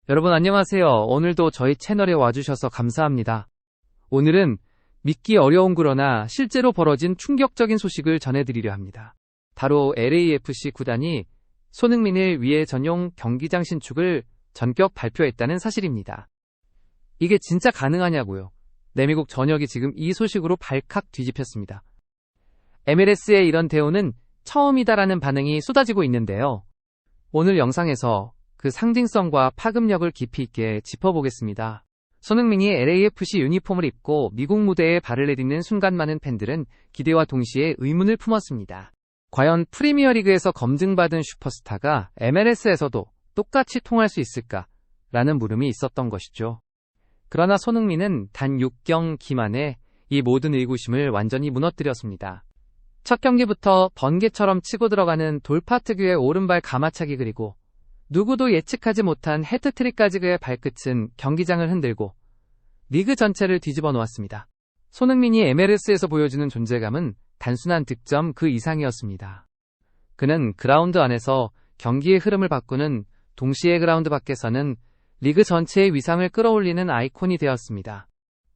여러분 안녕하세요. 오늘도 저희 채널에 와주셔서 감사합니다. 오늘은 믿기 어려운 그러나 실제로 벌어진 충격적인 소식을 전해드리려 합니다. 바로 LAFC 구단이 손흥민을 위해 전용 경기장 신축을 전격 발표했다는 사실입니다. 이게 진짜 가능하냐고요? 내미국 전역이 지금 이 소식으로 발칵 뒤집혔습니다. MLS의 이런 대우는 처음이다라는 반응이 쏟아지고 있는데요. 오늘 영상에서 그 상징성과 파급력을 깊이 있게 짚어보겠습니다. 손흥민이 LAFC 유니폼을 입고 미국 무대에 발을 내딛는 순간 많은 팬들은 기대와 동시에 의문을 품었습니다. 과연 프리미어리그에서 검증받은 슈퍼스타가 MLS에서도 똑같이 통할 수 있을까? 라는 물음이 있었던 것이죠. 그러나 손흥민은 단 6경기 만에 이 모든 의구심을 완전히 무너뜨렸습니다. 첫 경기부터 번개처럼 치고 들어가는 돌파 특유의 오른발 가마차기, 그리고 누구도 예측하지 못한 헤트트릭까지 그의 발끝은 경기장을 흔들고 리그 전체를 뒤집어 놓았습니다. 손흥민이 MLS에서 보여주는 존재감은 단순한 득점 그 이상이었습니다. 그는 그라운드 안에서 경기의 흐름을 바꾸는, 동시에 그라운드 밖에서는 리그 전체의 위상을 끌어올리는 아이콘이 되었습니다.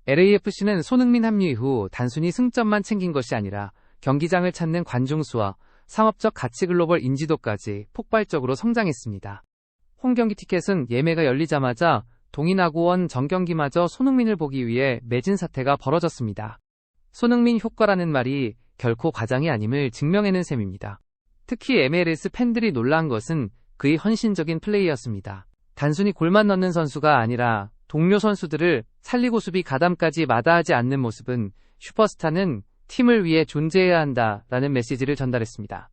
LAFC는 손흥민 합류 이후 단순히 승점만 챙긴 것이 아니라 경기장을 찾는 관중 수와 상업적 가치, 글로벌 인지도까지 폭발적으로 성장했습니다. 홈경기 티켓은 예매가 열리자마자 동인하고 원 전경기마저 손흥민을 보기 위해 매진 사태가 벌어졌습니다. 손흥민 효과라는 말이 결코 과장이 아님을 증명해낸 셈입니다. 특히 MLS 팬들이 놀란 것은 그의 헌신적인 플레이였습니다. 단순히 골만 넣는 선수가 아니라 동료 선수들을 살리고 수비 가담까지 마다하지 않는 모습은 슈퍼스타는 팀을 위해 존재해야 한다라는 메시지를 전달했습니다.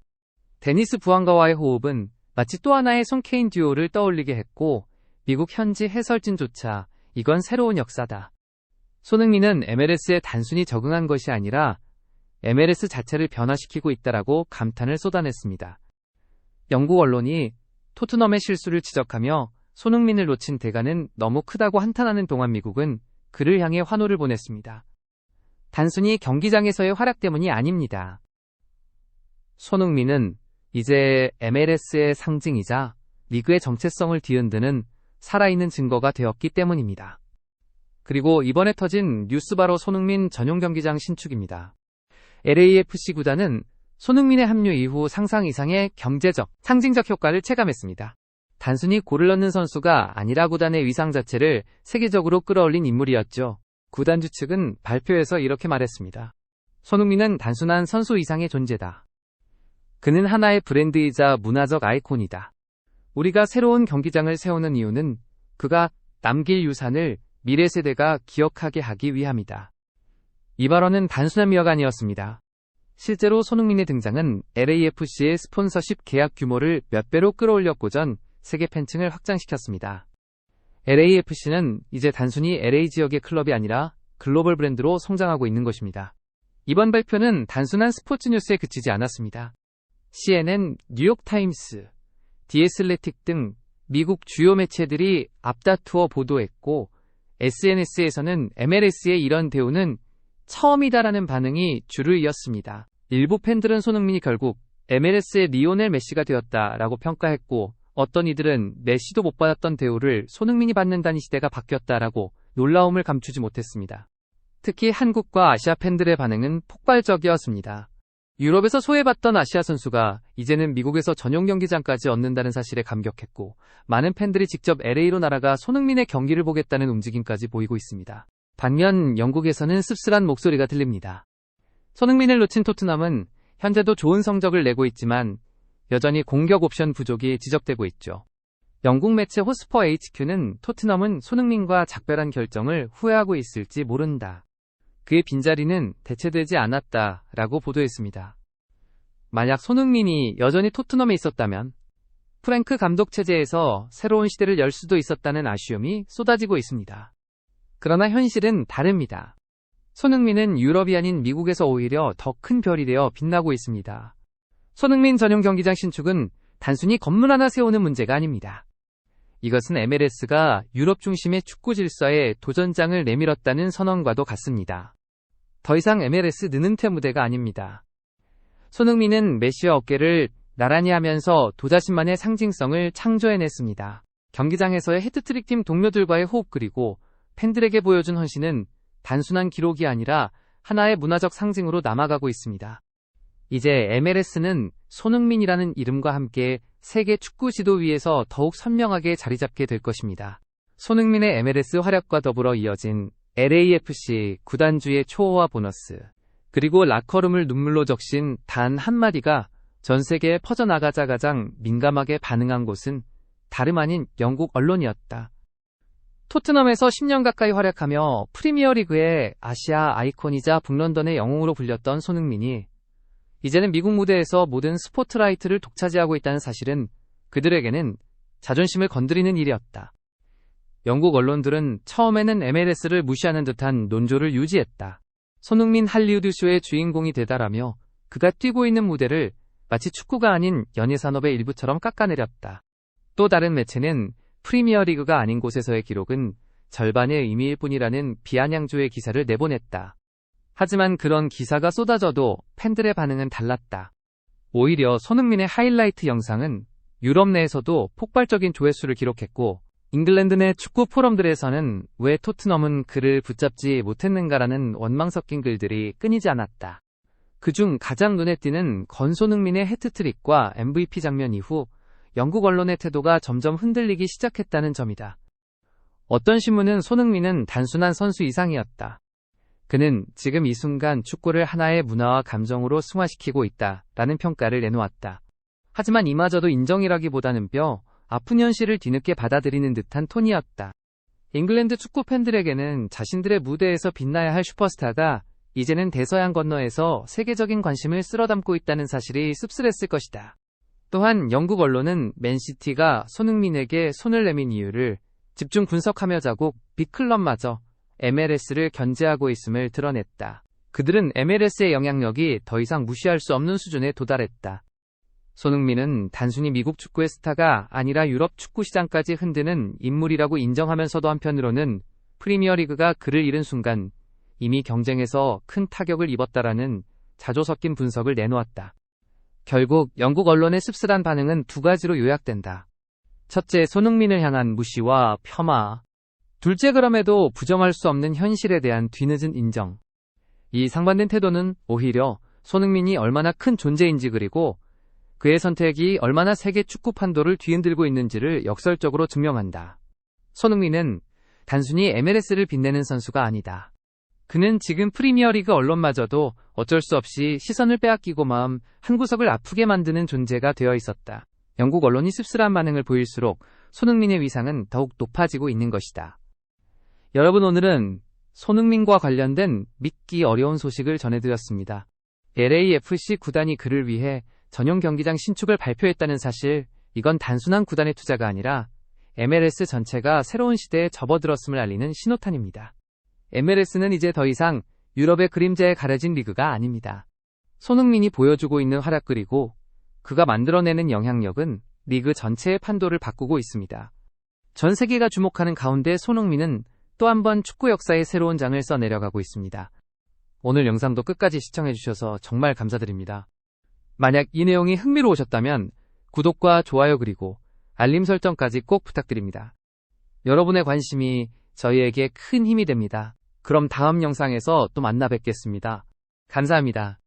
데니스 부항가와의 호흡은 마치 또 하나의 송 케인 듀오를 떠올리게 했고, 미국 현지 해설진조차 이건 새로운 역사다. 손흥민은 MLS에 단순히 적응한 것이 아니라 MLS 자체를 변화시키고 있다라고 감탄을 쏟아냈습니다. 영국 언론이 토트넘의 실수를 지적하며 손흥민을 놓친 대가는 너무 크다고 한탄하는 동안 미국은 그를 향해 환호를 보냈습니다. 단순히 경기장에서의 활약 때문이 아닙니다. 손흥민은 이제 MLS의 상징이자 리그의 정체성을 뒤흔드는 살아있는 증거가 되었기 때문입니다. 그리고 이번에 터진 뉴스, 바로 손흥민 전용 경기장 신축입니다. LAFC 구단은 손흥민의 합류 이후 상상 이상의 경제적, 상징적 효과를 체감했습니다. 단순히 골을 넣는 선수가 아니라 구단의 위상 자체를 세계적으로 끌어올린 인물이었죠. 구단주 측은 발표에서 이렇게 말했습니다. 손흥민은 단순한 선수 이상의 존재다. 그는 하나의 브랜드이자 문화적 아이콘이다. 우리가 새로운 경기장을 세우는 이유는 그가 남길 유산을 미래 세대가 기억하게 하기 위함이다. 이 발언은 단순한 미화가 아니었습니다. 실제로 손흥민의 등장은 LAFC의 스폰서십 계약 규모를 몇 배로 끌어올렸고 전 세계 팬층을 확장시켰습니다. LAFC는 이제 단순히 LA 지역의 클럽이 아니라 글로벌 브랜드로 성장하고 있는 것입니다. 이번 발표는 단순한 스포츠 뉴스에 그치지 않았습니다. CNN, 뉴욕타임스, 디 애슬레틱 등 미국 주요 매체들이 앞다투어 보도했고, SNS에서는 MLS의 이런 대우는 처음이다라는 반응이 줄을 이었습니다. 일부 팬들은 손흥민이 결국 MLS의 리오넬 메시가 되었다라고 평가했고, 어떤 이들은 메시도 못 받았던 대우를 손흥민이 받는다니 시대가 바뀌었다라고 놀라움을 감추지 못했습니다. 특히 한국과 아시아 팬들의 반응은 폭발적이었습니다. 유럽에서 소외받던 아시아 선수가 이제는 미국에서 전용 경기장까지 얻는다는 사실에 감격했고, 많은 팬들이 직접 LA로 날아가 손흥민의 경기를 보겠다는 움직임까지 보이고 있습니다. 반면 영국에서는 씁쓸한 목소리가 들립니다. 손흥민을 놓친 토트넘은 현재도 좋은 성적을 내고 있지만 여전히 공격 옵션 부족이 지적되고 있죠. 영국 매체 호스퍼 HQ는 토트넘은 손흥민과 작별한 결정을 후회하고 있을지 모른다. 그의 빈자리는 대체되지 않았다라고 보도했습니다. 만약 손흥민이 여전히 토트넘에 있었다면 프랭크 감독 체제에서 새로운 시대를 열 수도 있었다는 아쉬움이 쏟아지고 있습니다. 그러나 현실은 다릅니다. 손흥민은 유럽이 아닌 미국에서 오히려 더 큰 별이 되어 빛나고 있습니다. 손흥민 전용 경기장 신축은 단순히 건물 하나 세우는 문제가 아닙니다. 이것은 MLS가 유럽 중심의 축구 질서에 도전장을 내밀었다는 선언과도 같습니다. 더 이상 MLS 느는퇴 무대가 아닙니다. 손흥민은 메시와 어깨를 나란히 하면서 도자신만의 상징성을 창조해냈습니다. 경기장에서의 해트트릭 팀 동료들과의 호흡 그리고 팬들에게 보여준 헌신은 단순한 기록이 아니라 하나의 문화적 상징으로 남아가고 있습니다. 이제 MLS는 손흥민이라는 이름과 함께 세계 축구 지도 위에서 더욱 선명하게 자리잡게 될 것입니다. 손흥민의 MLS 활약과 더불어 이어진 LAFC 구단주의 초호화 보너스, 그리고 라커룸을 눈물로 적신 단 한마디가 전 세계에 퍼져나가자 가장 민감하게 반응한 곳은 다름 아닌 영국 언론이었다. 토트넘에서 10년 가까이 활약하며 프리미어리그의 아시아 아이콘이자 북런던의 영웅으로 불렸던 손흥민이 이제는 미국 무대에서 모든 스포트라이트를 독차지하고 있다는 사실은 그들에게는 자존심을 건드리는 일이었다. 영국 언론들은 처음에는 MLS를 무시하는 듯한 논조를 유지했다. 손흥민 할리우드쇼의 주인공이 되다라며 그가 뛰고 있는 무대를 마치 축구가 아닌 연예산업의 일부처럼 깎아내렸다. 또 다른 매체는 프리미어리그가 아닌 곳에서의 기록은 절반의 의미일 뿐이라는 비아냥조의 기사를 내보냈다. 하지만 그런 기사가 쏟아져도 팬들의 반응은 달랐다. 오히려 손흥민의 하이라이트 영상은 유럽 내에서도 폭발적인 조회수를 기록했고, 잉글랜드 내 축구 포럼들에서는 왜 토트넘은 그를 붙잡지 못했는가라는 원망 섞인 글들이 끊이지 않았다. 그중 가장 눈에 띄는 권손흥민의 해트트릭과 MVP 장면 이후 영국 언론의 태도가 점점 흔들리기 시작했다는 점이다. 어떤 신문은 손흥민은 단순한 선수 이상이었다. 그는 지금 이 순간 축구를 하나의 문화와 감정으로 승화시키고 있다라는 평가를 내놓았다. 하지만 이마저도 인정이라기보다는 뼈 아픈 현실을 뒤늦게 받아들이는 듯한 톤이었다. 잉글랜드 축구 팬들에게는 자신들의 무대에서 빛나야 할 슈퍼스타가 이제는 대서양 건너에서 세계적인 관심을 쓸어담고 있다는 사실이 씁쓸했을 것이다. 또한 영국 언론은 맨시티가 손흥민에게 손을 내민 이유를 집중 분석하며 자국 빅클럽마저 MLS를 견제하고 있음을 드러냈다. 그들은 MLS의 영향력이 더 이상 무시할 수 없는 수준에 도달했다. 손흥민은 단순히 미국 축구의 스타가 아니라 유럽 축구 시장까지 흔드는 인물이라고 인정하면서도 한편으로는 프리미어리그가 그를 잃은 순간 이미 경쟁에서 큰 타격을 입었다라는 자조 섞인 분석을 내놓았다. 결국 영국 언론의 씁쓸한 반응은 두 가지로 요약된다. 첫째, 손흥민을 향한 무시와 폄하. 둘째, 그럼에도 부정할 수 없는 현실에 대한 뒤늦은 인정. 이 상반된 태도는 오히려 손흥민이 얼마나 큰 존재인지 그리고 그의 선택이 얼마나 세계 축구 판도를 뒤흔들고 있는지를 역설적으로 증명한다. 손흥민은 단순히 MLS를 빛내는 선수가 아니다. 그는 지금 프리미어리그 언론마저도 어쩔 수 없이 시선을 빼앗기고 마음 한구석을 아프게 만드는 존재가 되어 있었다. 영국 언론이 씁쓸한 반응을 보일수록 손흥민의 위상은 더욱 높아지고 있는 것이다. 여러분, 오늘은 손흥민과 관련된 믿기 어려운 소식을 전해드렸습니다. LAFC 구단이 그를 위해 전용 경기장 신축을 발표했다는 사실, 이건 단순한 구단의 투자가 아니라 MLS 전체가 새로운 시대에 접어들었음을 알리는 신호탄입니다. MLS는 이제 더 이상 유럽의 그림자에 가려진 리그가 아닙니다. 손흥민이 보여주고 있는 활약 그리고 그가 만들어내는 영향력은 리그 전체의 판도를 바꾸고 있습니다. 전 세계가 주목하는 가운데 손흥민은 또 한 번 축구 역사의 새로운 장을 써내려가고 있습니다. 오늘 영상도 끝까지 시청해주셔서 정말 감사드립니다. 만약 이 내용이 흥미로우셨다면 구독과 좋아요 그리고 알림 설정까지 꼭 부탁드립니다. 여러분의 관심이 저희에게 큰 힘이 됩니다. 그럼 다음 영상에서 또 만나 뵙겠습니다. 감사합니다.